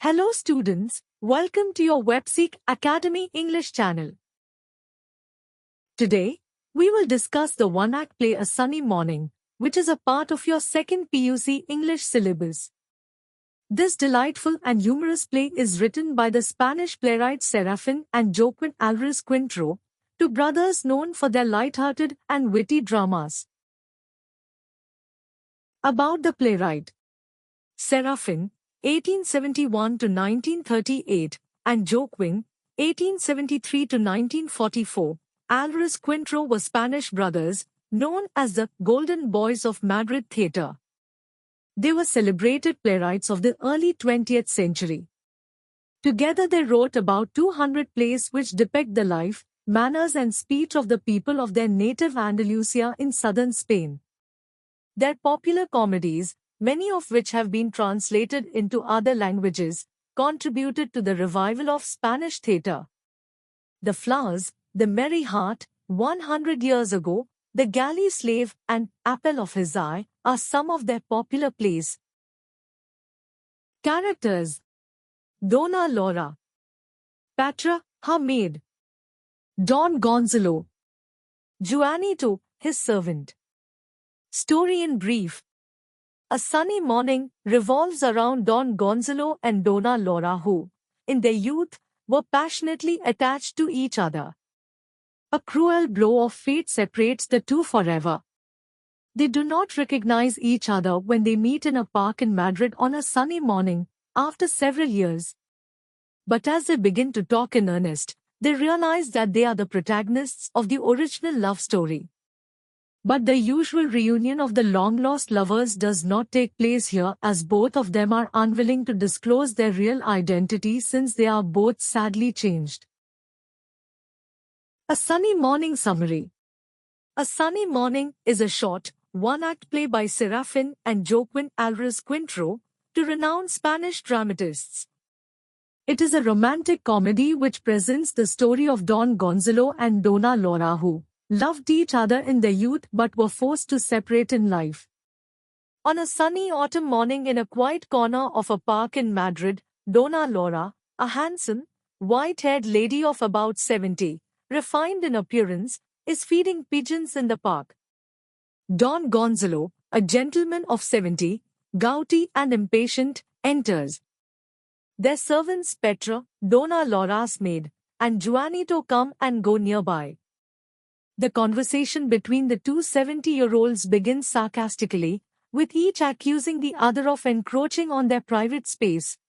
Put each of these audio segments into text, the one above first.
Hello students, welcome to your WebSeek Academy English channel. Today, we will discuss the one-act play A Sunny Morning, which is a part of your second PUC English syllabus. This delightful and humorous play is written by the Spanish playwrights Serafin and Joaquin Alvarez Quintero, two brothers known for their light-hearted and witty dramas. About the playwright: Serafin, 1871 to 1938, and Joaquin, 1873 to 1944, Alvarez Quintero were Spanish brothers, known as the Golden Boys of Madrid theatre. They were celebrated playwrights of the early 20th century. Together they wrote about 200 plays which depict the life, manners and speech of the people of their native Andalusia in southern Spain. Their popular comedies, many of which have been translated into other languages, contributed to the revival of Spanish theatre. The Flowers, The Merry Heart, 100 Years Ago, The Galley Slave and Apple of His Eye are some of their popular plays. Characters: Dona Laura, Patra, her maid; Don Gonzalo, Juanito, his servant. Story in brief: A Sunny Morning revolves around Don Gonzalo and Dona Laura who, in their youth, were passionately attached to each other. A cruel blow of fate separates the two forever. They do not recognize each other when they meet in a park in Madrid on a sunny morning, after several years. But as they begin to talk in earnest, they realize that they are the protagonists of the original love story. But the usual reunion of the long-lost lovers does not take place here, as both of them are unwilling to disclose their real identity since they are both sadly changed. A Sunny Morning summary: A Sunny Morning is a short, one-act play by Serafin and Joaquin Alvarez Quintero, two renowned Spanish dramatists. It is a romantic comedy which presents the story of Don Gonzalo and Dona Laura who loved each other in their youth but were forced to separate in life. On a sunny autumn morning in a quiet corner of a park in Madrid, Dona Laura, a handsome, white-haired lady of about 70, refined in appearance, is feeding pigeons in the park. Don Gonzalo, a gentleman of 70, gouty and impatient, enters. Their servants Petra, Dona Laura's maid, and Juanito come and go nearby. The conversation between the two 70-year-olds begins sarcastically, with each accusing the other of encroaching on their private space.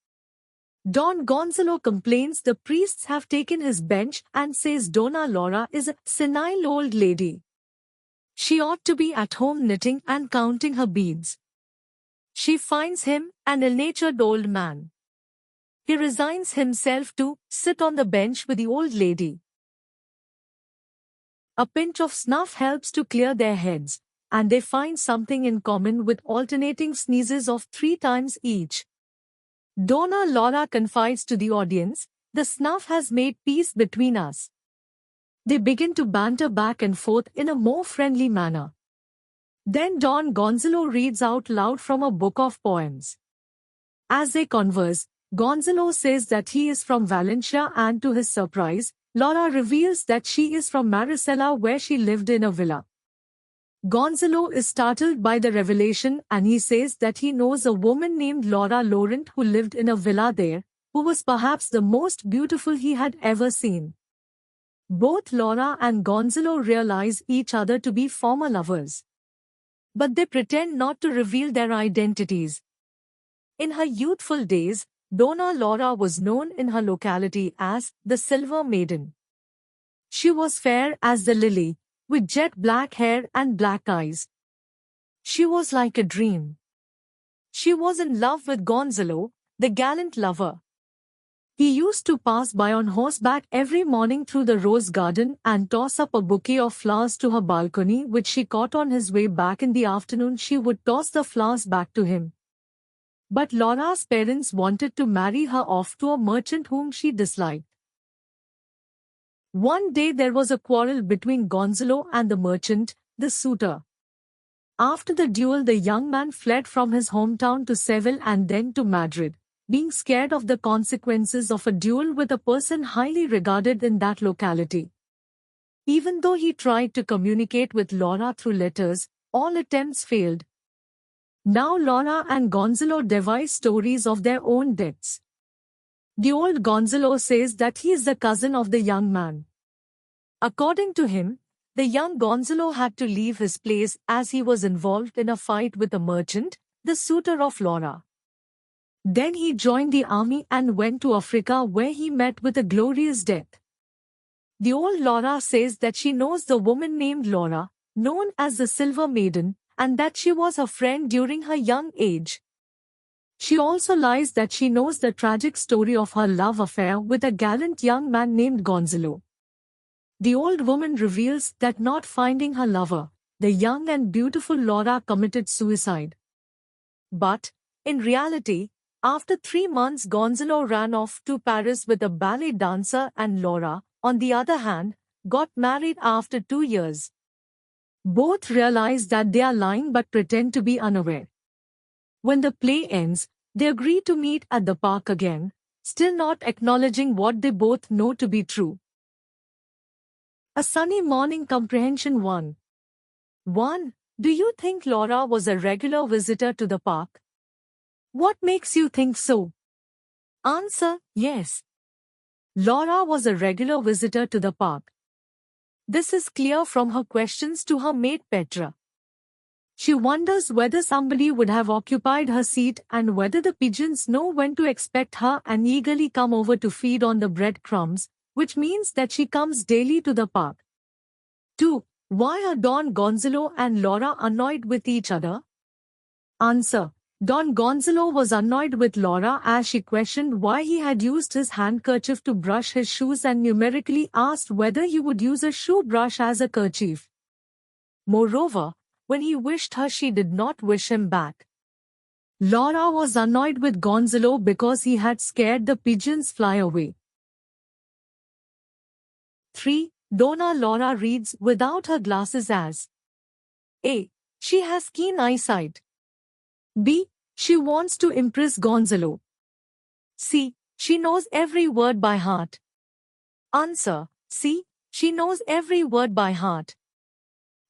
Don Gonzalo complains the priests have taken his bench and says Dona Laura is a senile old lady. She ought to be at home knitting and counting her beads. She finds him an ill-natured old man. He resigns himself to sit on the bench with the old lady. A pinch of snuff helps to clear their heads, and they find something in common with alternating sneezes of 3 times each. Dona Laura confides to the audience, "The snuff has made peace between us." They begin to banter back and forth in a more friendly manner. Then Don Gonzalo reads out loud from a book of poems. As they converse, Gonzalo says that he is from Valencia, and to his surprise, Laura reveals that she is from Maricela, where she lived in a villa. Gonzalo is startled by the revelation and he says that he knows a woman named Laura Laurent who lived in a villa there, who was perhaps the most beautiful he had ever seen. Both Laura and Gonzalo realize each other to be former lovers. But they pretend not to reveal their identities. In her youthful days, Dona Laura was known in her locality as the Silver Maiden. She was fair as the lily, with jet black hair and black eyes. She was like a dream. She was in love with Gonzalo, the gallant lover. He used to pass by on horseback every morning through the rose garden and toss up a bouquet of flowers to her balcony, which she caught on his way back. In the afternoon she would toss the flowers back to him. But Laura's parents wanted to marry her off to a merchant whom she disliked. One day there was a quarrel between Gonzalo and the merchant, the suitor. After the duel, the young man fled from his hometown to Seville and then to Madrid, being scared of the consequences of a duel with a person highly regarded in that locality. Even though he tried to communicate with Laura through letters, all attempts failed. Now Laura and Gonzalo devise stories of their own deaths. The old Gonzalo says that he is the cousin of the young man. According to him, the young Gonzalo had to leave his place as he was involved in a fight with a merchant, the suitor of Laura. Then he joined the army and went to Africa where he met with a glorious death. The old Laura says that she knows the woman named Laura, known as the Silver Maiden, and that she was her friend during her young age. She also lies that she knows the tragic story of her love affair with a gallant young man named Gonzalo. The old woman reveals that not finding her lover, the young and beautiful Laura committed suicide. But, in reality, after 3 months Gonzalo ran off to Paris with a ballet dancer and Laura, on the other hand, got married after 2 years. Both realize that they are lying but pretend to be unaware. When the play ends, they agree to meet at the park again, still not acknowledging what they both know to be true. A sunny morning comprehension 1. 1. Do you think Laura was a regular visitor to the park? What makes you think so? Answer, yes. Laura was a regular visitor to the park. This is clear from her questions to her maid Petra. She wonders whether somebody would have occupied her seat and whether the pigeons know when to expect her and eagerly come over to feed on the breadcrumbs, which means that she comes daily to the park. 2. Why are Don Gonzalo and Laura annoyed with each other? Answer. Don Gonzalo was annoyed with Laura as she questioned why he had used his handkerchief to brush his shoes and numerically asked whether he would use a shoe brush as a kerchief. Moreover, when he wished her she did not wish him back. Laura was annoyed with Gonzalo because he had scared the pigeons fly away. 3. Donna Laura reads without her glasses as A. She has keen eyesight. B. She wants to impress Gonzalo. C. She knows every word by heart. Answer. C. She knows every word by heart.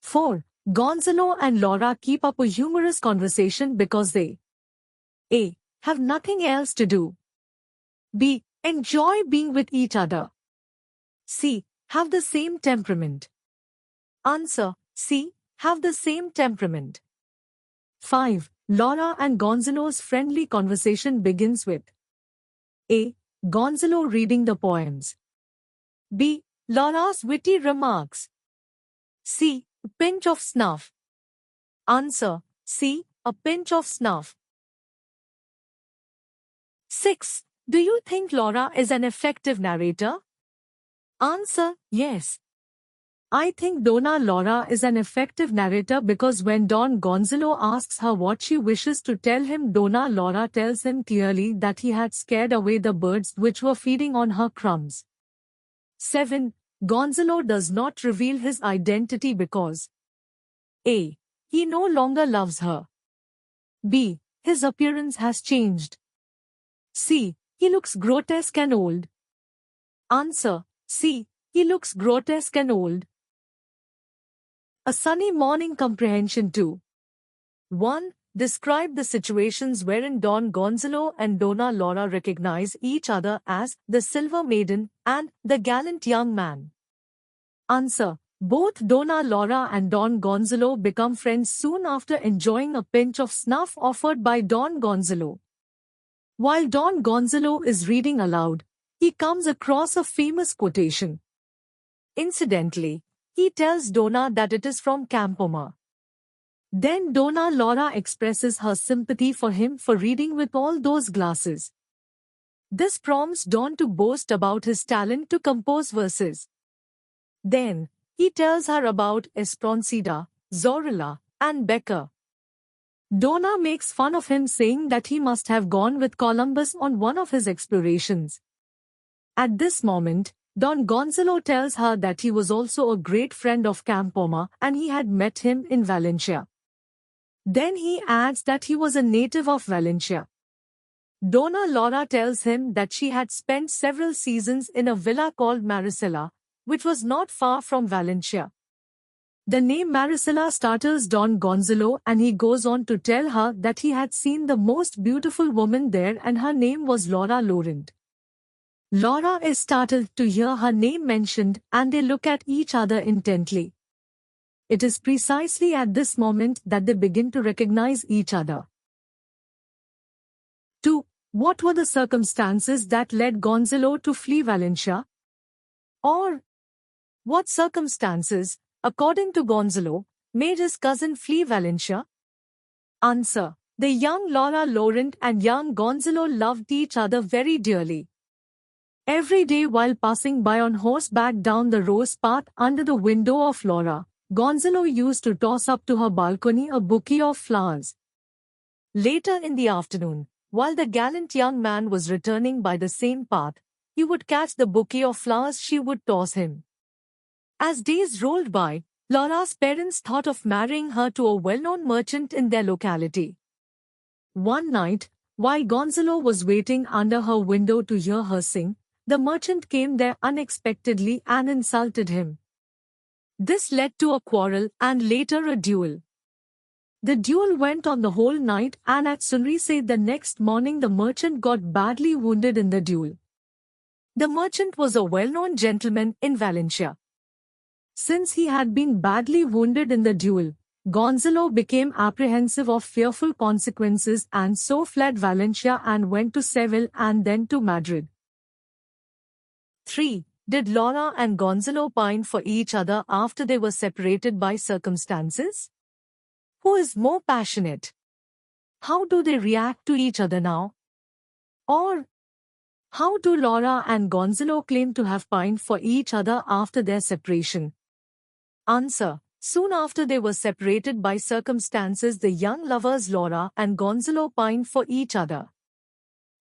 4. Gonzalo and Laura keep up a humorous conversation because they A. Have nothing else to do. B. Enjoy being with each other. C. Have the same temperament. Answer. C. Have the same temperament. 5. Laura and Gonzalo's friendly conversation begins with A. Gonzalo reading the poems. B. Laura's witty remarks. C. A pinch of snuff. Answer. C. A pinch of snuff. 6. Do you think Laura is an effective narrator? Answer. Yes. I think Donna Laura is an effective narrator because when Don Gonzalo asks her what she wishes to tell him, Donna Laura tells him clearly that he had scared away the birds which were feeding on her crumbs. 7. Gonzalo does not reveal his identity because A. He no longer loves her. B. His appearance has changed. C. He looks grotesque and old. Answer. C. He looks grotesque and old. A sunny morning comprehension 2. 1. Describe the situations wherein Don Gonzalo and Donna Laura recognize each other as the Silver Maiden and the gallant young man. Answer. Both Donna Laura and Don Gonzalo become friends soon after enjoying a pinch of snuff offered by Don Gonzalo. While Don Gonzalo is reading aloud, he comes across a famous quotation. Incidentally, he tells Donna that it is from Campoma. Then Donna Laura expresses her sympathy for him for reading with all those glasses. This prompts Don to boast about his talent to compose verses. Then, he tells her about Espronceda, Zorilla, and Becker. Donna makes fun of him saying that he must have gone with Columbus on one of his explorations. At this moment, Don Gonzalo tells her that he was also a great friend of Campoma and he had met him in Valencia. Then he adds that he was a native of Valencia. Donna Laura tells him that she had spent several seasons in a villa called Maricela, which was not far from Valencia. The name Maricela startles Don Gonzalo, and he goes on to tell her that he had seen the most beautiful woman there and her name was Laura Laurent. Laura is startled to hear her name mentioned and they look at each other intently. It is precisely at this moment that they begin to recognize each other. 2. What were the circumstances that led Gonzalo to flee Valencia? Or, what circumstances, according to Gonzalo, made his cousin flee Valencia? Answer. The young Laura Laurent and young Gonzalo loved each other very dearly. Every day while passing by on horseback down the rose path under the window of Laura, Gonzalo used to toss up to her balcony a bouquet of flowers. Later in the afternoon, while the gallant young man was returning by the same path, he would catch the bouquet of flowers she would toss him. As days rolled by, Laura's parents thought of marrying her to a well-known merchant in their locality. One night, while Gonzalo was waiting under her window to hear her sing, the merchant came there unexpectedly and insulted him. This led to a quarrel and later a duel. The duel went on the whole night and at sunrise the next morning the merchant got badly wounded in the duel. The merchant was a well-known gentleman in Valencia. Since he had been badly wounded in the duel, Gonzalo became apprehensive of fearful consequences and so fled Valencia and went to Seville and then to Madrid. 3. Did Laura and Gonzalo pine for each other after they were separated by circumstances? Who is more passionate? How do they react to each other now? Or, how do Laura and Gonzalo claim to have pined for each other after their separation? Answer. Soon after they were separated by circumstances, the young lovers Laura and Gonzalo pined for each other.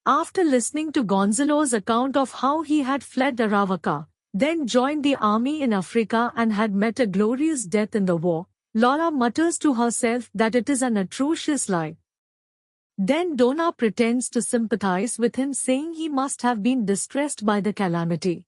After listening to Gonzalo's account of how he had fled Aravaca, then joined the army in Africa and had met a glorious death in the war, Laura mutters to herself that it is an atrocious lie. Then Donna pretends to sympathize with him, saying he must have been distressed by the calamity.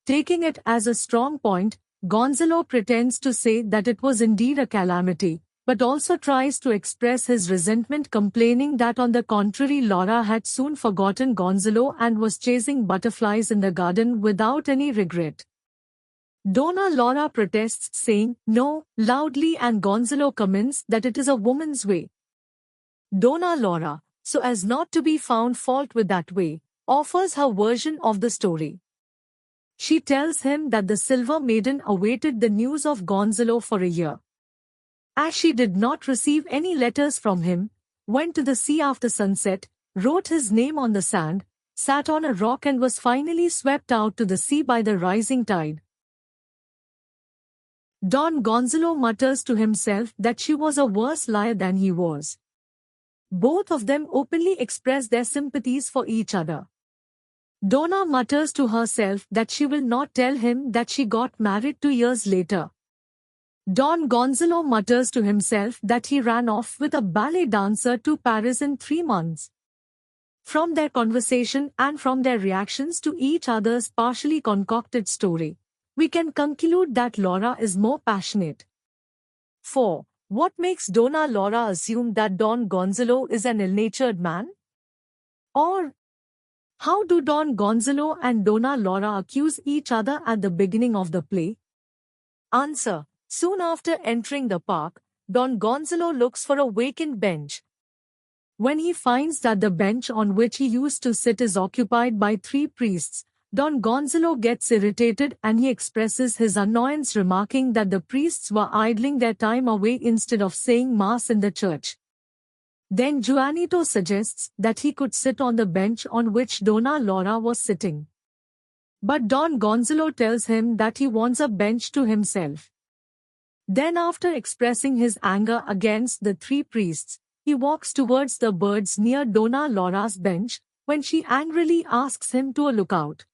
Taking it as a strong point, Gonzalo pretends to say that it was indeed a calamity, but also tries to express his resentment, complaining that on the contrary Laura had soon forgotten Gonzalo and was chasing butterflies in the garden without any regret. Donna Laura protests, saying no loudly, and Gonzalo comments that it is a woman's way. Donna Laura, so as not to be found fault with that way, offers her version of the story. She tells him that the Silver Maiden awaited the news of Gonzalo for a year. As she did not receive any letters from him, went to the sea after sunset, wrote his name on the sand, sat on a rock and was finally swept out to the sea by the rising tide. Don Gonzalo mutters to himself that she was a worse liar than he was. Both of them openly express their sympathies for each other. Donna mutters to herself that she will not tell him that she got married 2 years later. Don Gonzalo mutters to himself that he ran off with a ballet dancer to Paris in 3 months. From their conversation and from their reactions to each other's partially concocted story, we can conclude that Laura is more passionate. 4. What makes Donna Laura assume that Don Gonzalo is an ill-natured man? Or, how do Don Gonzalo and Donna Laura accuse each other at the beginning of the play? Answer. Soon after entering the park, Don Gonzalo looks for a vacant bench. When he finds that the bench on which he used to sit is occupied by 3 priests, Don Gonzalo gets irritated and he expresses his annoyance, remarking that the priests were idling their time away instead of saying Mass in the church. Then Juanito suggests that he could sit on the bench on which Donna Laura was sitting. But Don Gonzalo tells him that he wants a bench to himself. Then, after expressing his anger against the 3 priests, he walks towards the birds near Donna Laura's bench, when she angrily asks him to look out.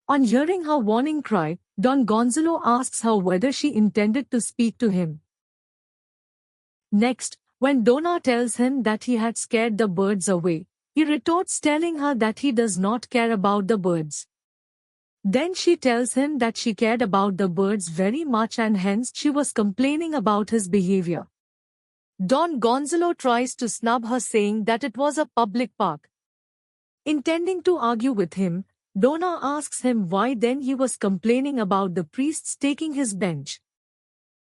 On hearing her warning cry, Don Gonzalo asks her whether she intended to speak to him. Next, when Donna tells him that he had scared the birds away, He retorts, telling her that he does not care about the birds. Then she tells him that she cared about the birds very much and hence she was complaining about his behavior. Don Gonzalo tries to snub her, saying that it was a public park. Intending to argue with him, Donna asks him why then he was complaining about the priests taking his bench.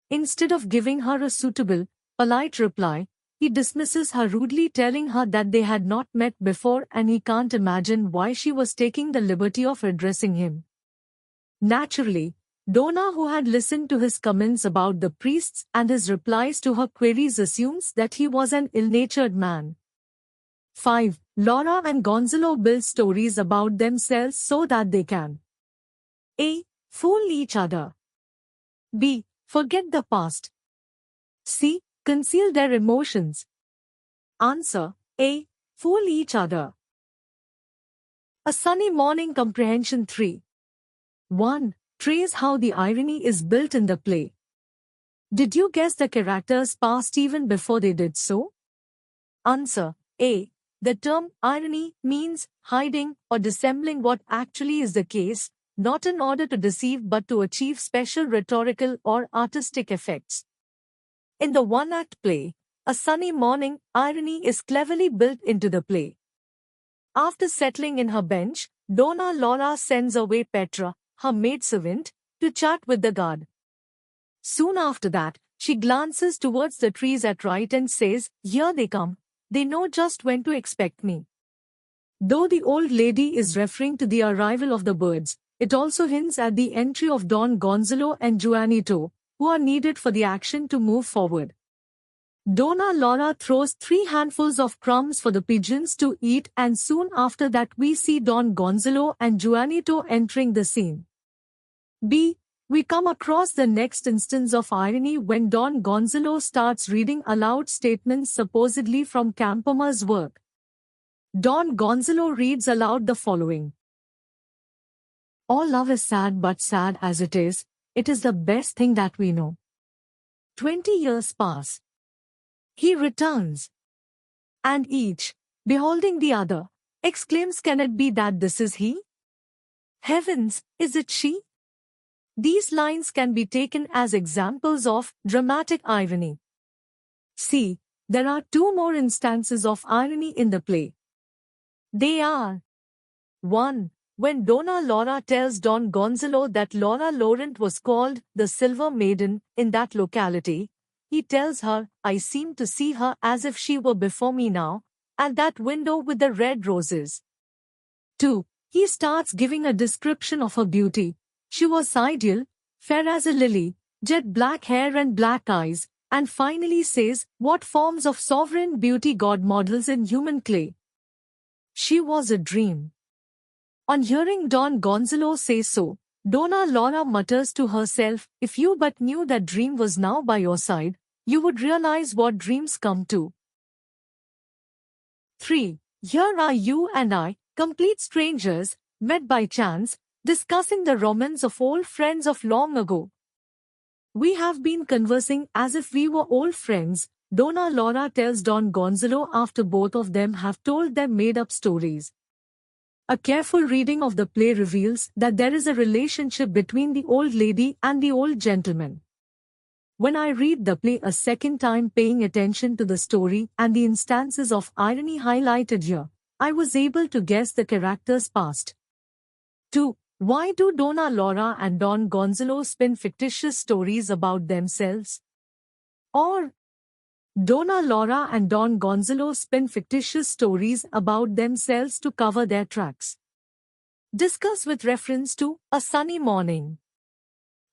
Instead of giving her a suitable, polite reply, he dismisses her rudely, telling her that they had not met before and he can't imagine why she was taking the liberty of addressing him. Naturally, Donna, who had listened to his comments about the priests and his replies to her queries, assumes that he was an ill-natured man. 5. Laura and Gonzalo build stories about themselves so that they can A. Fool each other. B. Forget the past. C. Conceal their emotions. Answer: A. Fool each other. A Sunny Morning Comprehension 3. 1. Trace how the irony is built in the play. Did you guess the characters' past even before they did so? Answer: A. The term irony means hiding or dissembling what actually is the case, not in order to deceive but to achieve special rhetorical or artistic effects. In the one-act play, A Sunny Morning, irony is cleverly built into the play. After settling in her bench, Donna Laura sends away Petra, her maidservant, to chat with the guard. Soon after that, she glances towards the trees at right and says, "Here they come. They know just when to expect me." Though the old lady is referring to the arrival of the birds, it also hints at the entry of Don Gonzalo and Juanito, who are needed for the action to move forward. Donna Laura throws 3 handfuls of crumbs for the pigeons to eat, and soon after that we see Don Gonzalo and Juanito entering the scene. B. We come across the next instance of irony when Don Gonzalo starts reading aloud statements supposedly from Campoma's work. Don Gonzalo reads aloud the following. "All love is sad, but sad as it is the best thing that we know. 20 years pass. He returns. And each, beholding the other, exclaims, 'Can it be that this is he? Heavens, is it she?'" These lines can be taken as examples of dramatic irony. C. There are 2 more instances of irony in the play. They are: 1. When Donna Laura tells Don Gonzalo that Laura Laurent was called the Silver Maiden in that locality, he tells her, "I seem to see her as if she were before me now, at that window with the red roses." 2. He starts giving a description of her beauty. She was ideal, fair as a lily, jet black hair and black eyes, and finally says, "What forms of sovereign beauty God models in human clay. She was a dream." On hearing Don Gonzalo say so, Donna Laura mutters to herself, "If you but knew that dream was now by your side, you would realize what dreams come to." 3. Here are you and I, complete strangers, met by chance, discussing the romance of old friends of long ago. "We have been conversing as if we were old friends," Donna Laura tells Don Gonzalo after both of them have told their made-up stories. A careful reading of the play reveals that there is a relationship between the old lady and the old gentleman. When I read the play a second time, paying attention to the story and the instances of irony highlighted here, I was able to guess the characters' past. 2. Why do Donna Laura and Don Gonzalo spin fictitious stories about themselves? Or, Donna Laura and Don Gonzalo spin fictitious stories about themselves to cover their tracks. Discuss with reference to A Sunny Morning.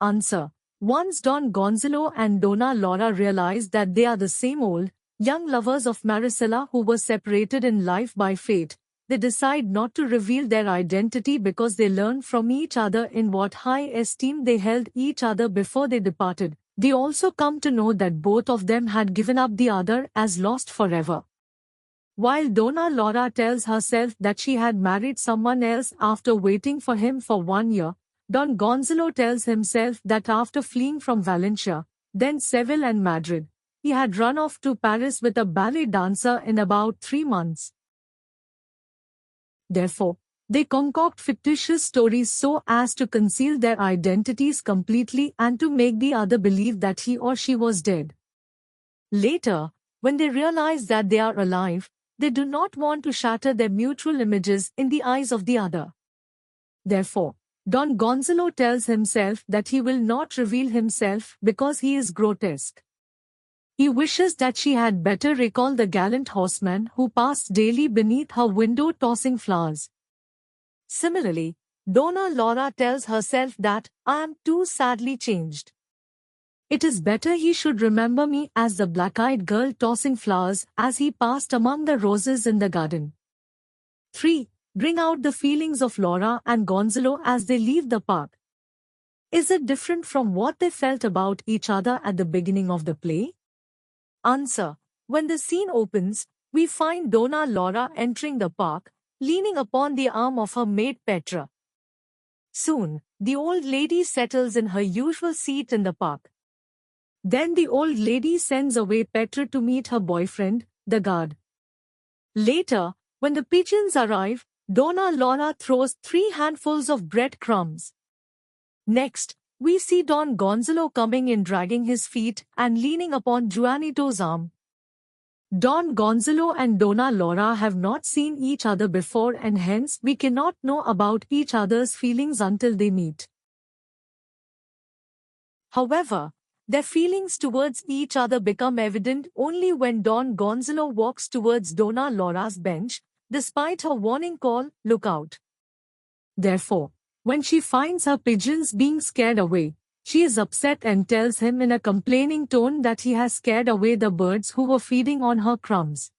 Answer. Once Don Gonzalo and Donna Laura realize that they are the same old, young lovers of Maricela who were separated in life by fate, they decide not to reveal their identity because they learned from each other in what high esteem they held each other before they departed. They also come to know that both of them had given up the other as lost forever. While Donna Laura tells herself that she had married someone else after waiting for him for 1 year, Don Gonzalo tells himself that after fleeing from Valencia, then Seville and Madrid, he had run off to Paris with a ballet dancer in about 3 months. Therefore, they concoct fictitious stories so as to conceal their identities completely and to make the other believe that he or she was dead. Later, when they realize that they are alive, they do not want to shatter their mutual images in the eyes of the other. Therefore, Don Gonzalo tells himself that he will not reveal himself because he is grotesque. He wishes that she had better recall the gallant horseman who passed daily beneath her window tossing flowers. Similarly, Donna Laura tells herself that I am too sadly changed. It is better he should remember me as the black-eyed girl tossing flowers as he passed among the roses in the garden. 3. Bring out the feelings of Laura and Gonzalo as they leave the park. Is it different from what they felt about each other at the beginning of the play? Answer. When the scene opens, we find Donna Laura entering the park, leaning upon the arm of her maid Petra. Soon, the old lady settles in her usual seat in the park. Then the old lady sends away Petra to meet her boyfriend, the guard. Later, when the pigeons arrive, Donna Laura throws 3 handfuls of breadcrumbs. Next, we see Don Gonzalo coming in dragging his feet and leaning upon Juanito's arm. Don Gonzalo and Donna Laura have not seen each other before and hence we cannot know about each other's feelings until they meet. However, their feelings towards each other become evident only when Don Gonzalo walks towards Donna Laura's bench, despite her warning call, "Look out." Therefore, when she finds her pigeons being scared away, she is upset and tells him in a complaining tone that he has scared away the birds who were feeding on her crumbs.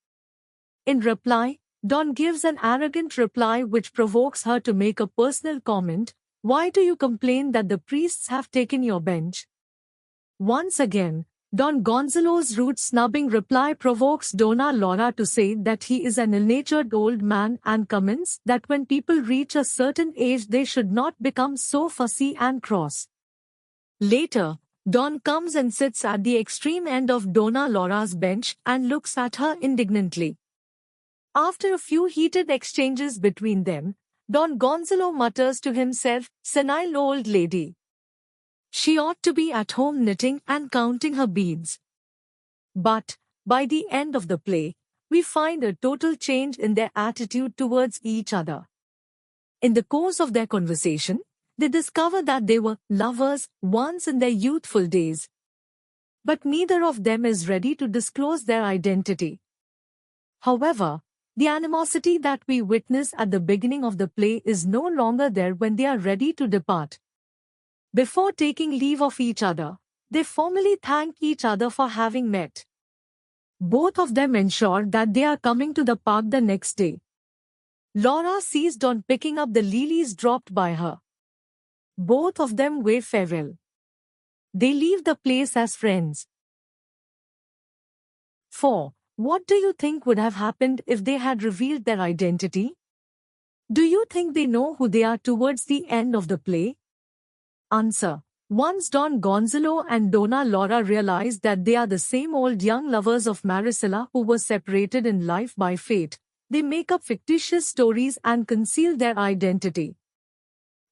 In reply, Don gives an arrogant reply which provokes her to make a personal comment, "Why do you complain that the priests have taken your bench?" Once again, Don Gonzalo's rude snubbing reply provokes Donna Laura to say that he is an ill-natured old man and comments that when people reach a certain age they should not become so fussy and cross. Later, Don comes and sits at the extreme end of Donna Laura's bench and looks at her indignantly. After a few heated exchanges between them, Don Gonzalo mutters to himself, "Senile old lady. She ought to be at home knitting and counting her beads." But, by the end of the play, we find a total change in their attitude towards each other. In the course of their conversation, they discover that they were lovers once in their youthful days. But neither of them is ready to disclose their identity. However, the animosity that we witness at the beginning of the play is no longer there when they are ready to depart. Before taking leave of each other, they formally thank each other for having met. Both of them ensure that they are coming to the park the next day. Laura seized on picking up the lilies dropped by her. Both of them wave farewell. They leave the place as friends. 4. What do you think would have happened if they had revealed their identity? Do you think they know who they are towards the end of the play? Answer. Once Don Gonzalo and Donna Laura realize that they are the same old young lovers of Maricela who were separated in life by fate, they make up fictitious stories and conceal their identity.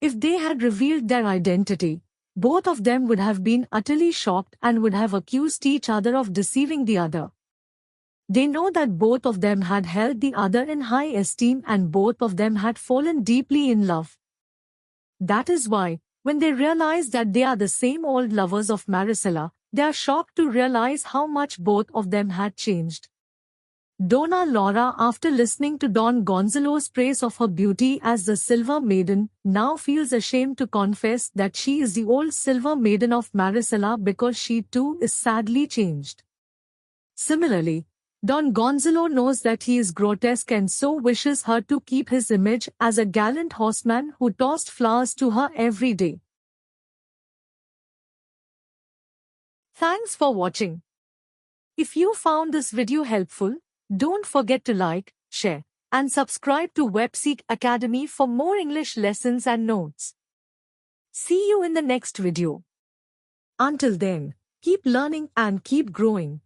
If they had revealed their identity, both of them would have been utterly shocked and would have accused each other of deceiving the other. They know that both of them had held the other in high esteem and both of them had fallen deeply in love. That is why, when they realize that they are the same old lovers of Maricela, they are shocked to realize how much both of them had changed. Donna Laura, after listening to Don Gonzalo's praise of her beauty as the Silver Maiden, now feels ashamed to confess that she is the old Silver Maiden of Maricela because she too is sadly changed. Similarly, Don Gonzalo knows that he is grotesque and so wishes her to keep his image as a gallant horseman who tossed flowers to her every day. Thanks for watching. If you found this video helpful, don't forget to like, share, and subscribe to Webseek Academy for more English lessons and notes. See you in the next video. Until then, keep learning and keep growing.